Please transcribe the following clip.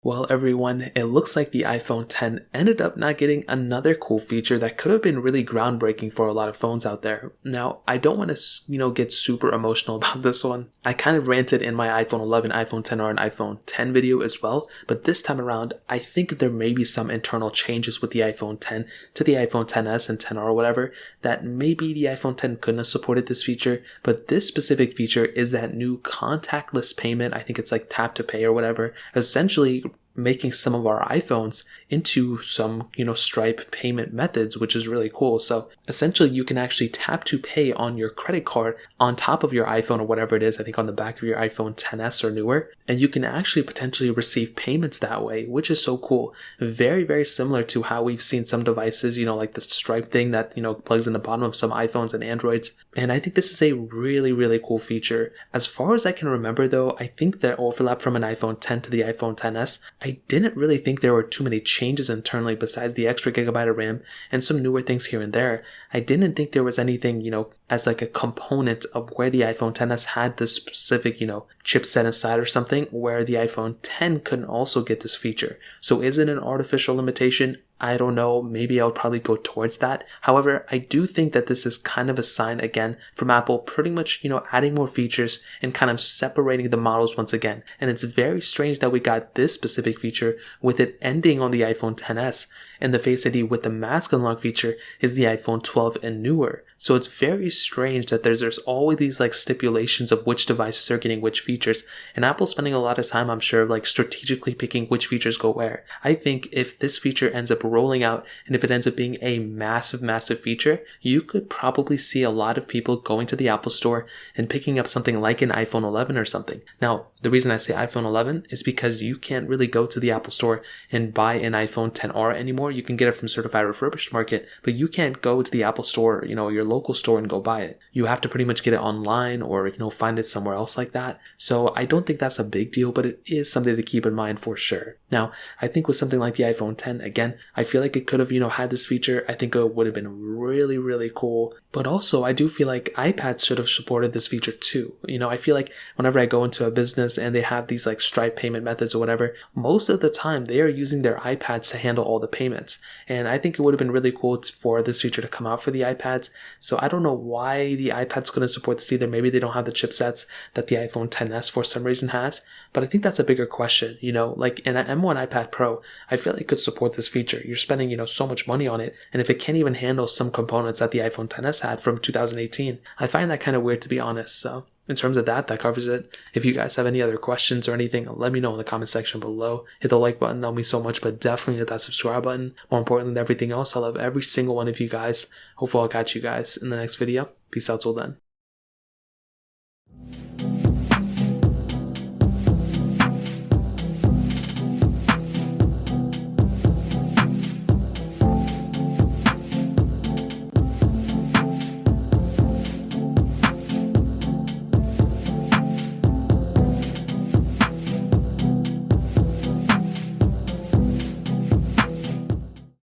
Well, everyone, it looks like the iPhone X ended up not getting another cool feature that could have been really groundbreaking for a lot of phones out there. Now, I don't want to, get super emotional about this one. I kind of ranted in my iPhone 11, iPhone X, or an iPhone X video as well, but this time around, I think there may be some internal changes with the iPhone X to the iPhone XS and XR or whatever, that maybe the iPhone X couldn't have supported this feature, but this specific feature is that new contactless payment. I think it's like tap to pay or whatever, essentially making some of our iPhones into some, Stripe payment methods, which is really cool. So essentially you can actually tap to pay on your credit card on top of your iPhone or whatever it is, I think on the back of your iPhone XS or newer, and you can actually potentially receive payments that way, which is so cool. Very, very similar to how we've seen some devices, like the Stripe thing that, plugs in the bottom of some iPhones and Androids. And I think this is a really, really cool feature. As far as I can remember though, I think the overlap from an iPhone X to the iPhone XS, I didn't really think there were too many changes internally besides the extra gigabyte of RAM and some newer things here and there. I didn't think there was anything, as like a component of where the iPhone XS had this specific, chipset inside or something where the iPhone X couldn't also get this feature. So is it an artificial limitation? I don't know, maybe I'll probably go towards that. However, I do think that this is kind of a sign again from Apple pretty much, adding more features and kind of separating the models once again. And it's very strange that we got this specific feature with it ending on the iPhone XS. And the Face ID with the mask unlock feature is the iPhone 12 and newer. So it's very strange that there's always these like stipulations of which devices are getting which features. And Apple's spending a lot of time, I'm sure, like strategically picking which features go where. I think if this feature ends up rolling out and if it ends up being a massive, massive feature, you could probably see a lot of people going to the Apple Store and picking up something like an iPhone 11 or something. Now, the reason I say iPhone 11 is because you can't really go to the Apple Store and buy an iPhone XR anymore. You can get it from certified refurbished market, but you can't go to the Apple Store, your local store and go buy it. You have to pretty much get it online or, find it somewhere else like that. So I don't think that's a big deal, but it is something to keep in mind for sure. Now, I think with something like the iPhone X, again, I feel like it could have, had this feature. I think it would have been really, really cool. But also, I do feel like iPads should have supported this feature too. I feel like whenever I go into a business and they have these like Stripe payment methods or whatever, most of the time they are using their iPads to handle all the payments. And I think it would have been really cool for this feature to come out for the iPads. So I don't know why the iPads couldn't support this either. Maybe they don't have the chipsets that the iPhone XS for some reason has. But I think that's a bigger question, like in an M1 iPad Pro, I feel like it could support this feature. You're spending, so much money on it. And if it can't even handle some components that the iPhone XS had from 2018, I find that kind of weird to be honest. So in terms of that covers it. If you guys have any other questions or anything, let me know in the comment section below. Hit the like button, that'll mean so much, but definitely hit that subscribe button. More importantly than everything else, I love every single one of you guys. Hopefully I'll catch you guys in the next video. Peace out till then.